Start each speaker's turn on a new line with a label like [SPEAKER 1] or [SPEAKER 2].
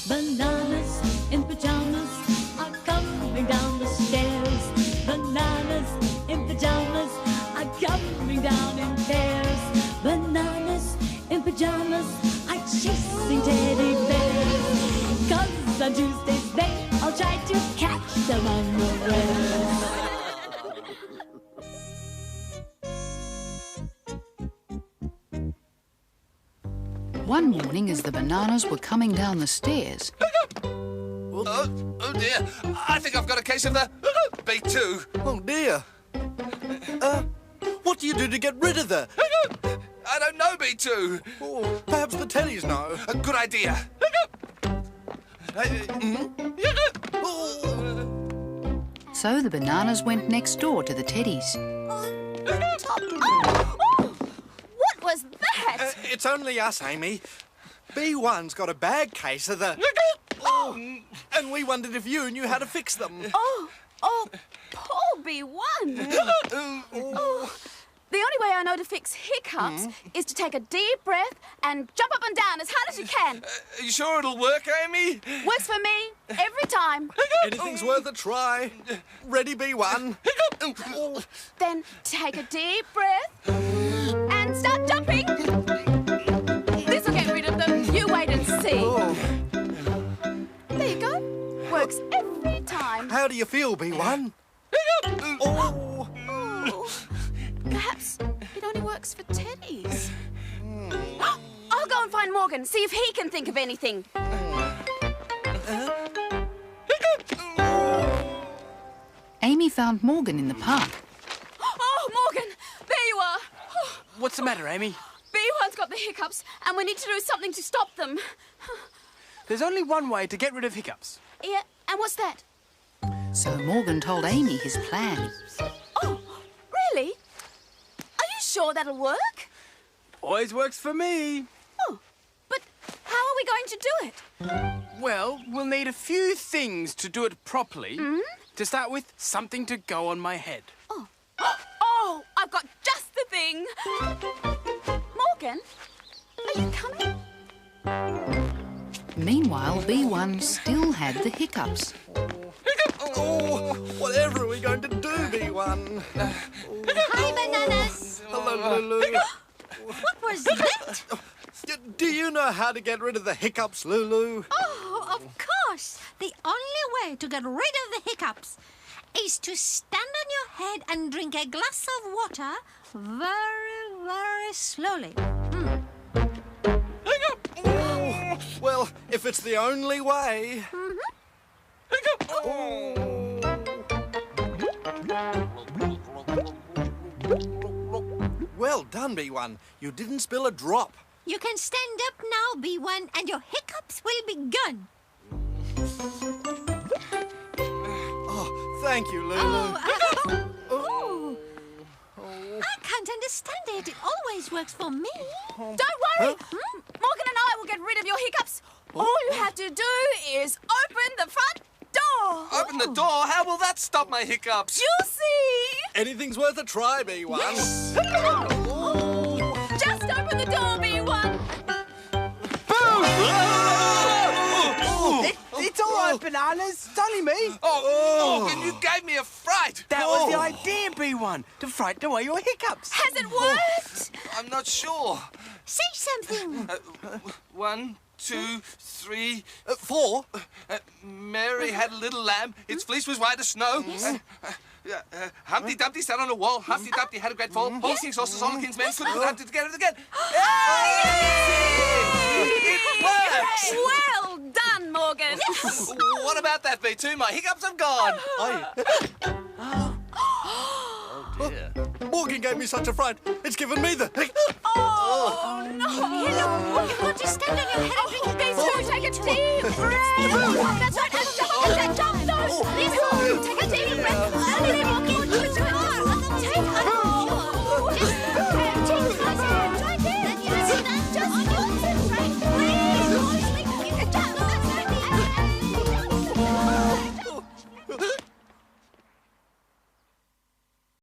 [SPEAKER 1] Bananas in pyjamas are coming down the stairs. Bananas in pyjamas are coming down in pairs. Bananas in pyjamas are chasing teddy bears. 'Cause on Tuesdays they all try to catch them unawares.
[SPEAKER 2] One morning, as the bananas were coming down the stairs...
[SPEAKER 3] Oh dear, I think I've got a case of the B2.
[SPEAKER 4] Oh dear. What do you do to get rid of the...
[SPEAKER 3] I don't know, B2.
[SPEAKER 4] Oh, perhaps the Teddies know.
[SPEAKER 3] A good idea.
[SPEAKER 2] So the bananas went next door to the Teddies.
[SPEAKER 5] What was that?
[SPEAKER 4] It's only us, Amy. B1's got a bad case of the... And we wondered if you knew how to fix them.
[SPEAKER 5] Oh, poor B1. The only way I know to fix hiccups is to take a deep breath and jump up and down as hard as you can.
[SPEAKER 3] Are you sure it'll work, Amy?
[SPEAKER 5] Works for me every time.
[SPEAKER 4] Anything's worth a try. Ready, B1?
[SPEAKER 5] Then take a deep breath and start jumping. This'll get rid of them. You wait and see. There you go. Works every time.
[SPEAKER 4] How do you feel, B1?
[SPEAKER 5] Perhaps it only works for Teddies. I'll go and find Morgan, see if he can think of anything.
[SPEAKER 2] Amy found Morgan in the park.
[SPEAKER 5] Oh, Morgan, there you are.
[SPEAKER 6] What's the matter, Amy?
[SPEAKER 5] B1's got the hiccups, and we need to do something to stop them.
[SPEAKER 6] There's only one way to get rid of hiccups.
[SPEAKER 5] Yeah, and what's that?
[SPEAKER 2] So Morgan told Amy his plan.
[SPEAKER 5] Oh, really? Are you sure that'll work?
[SPEAKER 6] Always works for me.
[SPEAKER 5] Oh, but how are we going to do it?
[SPEAKER 6] Well, we'll need a few things to do it properly. To start with, something to go on my head.
[SPEAKER 5] Oh, I've got just the thing. Morgan, are you coming?
[SPEAKER 2] Meanwhile, B1 still had the hiccups.
[SPEAKER 4] Whatever are we going to do, B1?
[SPEAKER 7] Hi, bananas.
[SPEAKER 4] Hello, Lulu.
[SPEAKER 7] What was that?
[SPEAKER 4] Do you know how to get rid of the hiccups, Lulu?
[SPEAKER 7] Oh, of course. The only way to get rid of the hiccups is to stand on your head and drink a glass of water very, very slowly.
[SPEAKER 4] Well, if it's the only way... Well done, B1. You didn't spill a drop.
[SPEAKER 7] You can stand up now, B1, and your hiccups will be gone.
[SPEAKER 4] Oh, thank you, Lulu.
[SPEAKER 7] I can't understand it. It always works for me.
[SPEAKER 5] Don't worry. Morgan and I will get rid of your hiccups. All you have to do is open the front door.
[SPEAKER 3] Open the door? How will that stop my hiccups?
[SPEAKER 5] You'll see.
[SPEAKER 4] Anything's worth a try, B1.
[SPEAKER 5] Yes. Just open the door, B1.
[SPEAKER 6] It's all right, bananas. It's only me.
[SPEAKER 3] Morgan, you gave me a fright.
[SPEAKER 6] That was the idea, B1, to frighten away your hiccups.
[SPEAKER 5] Has it worked?
[SPEAKER 3] I'm not sure.
[SPEAKER 7] Say something.
[SPEAKER 3] 1, 2, 3,
[SPEAKER 4] 4.
[SPEAKER 3] Mary had a little lamb. Its fleece was white as snow. Humpty Dumpty sat on a wall. Humpty Dumpty had a great fall. All King's horses, all the King's men couldn't have to get it again. It works!
[SPEAKER 5] Well done, Morgan.
[SPEAKER 3] What about that, B2? My hiccups have gone.
[SPEAKER 4] Morgan gave me such a fright. It's given me the...
[SPEAKER 5] Oh, no.
[SPEAKER 7] Here, look. You've got to stand on your head and drink a glass of water.
[SPEAKER 5] Take a deep breath. That's right. And jump. These two. Take a deep breath.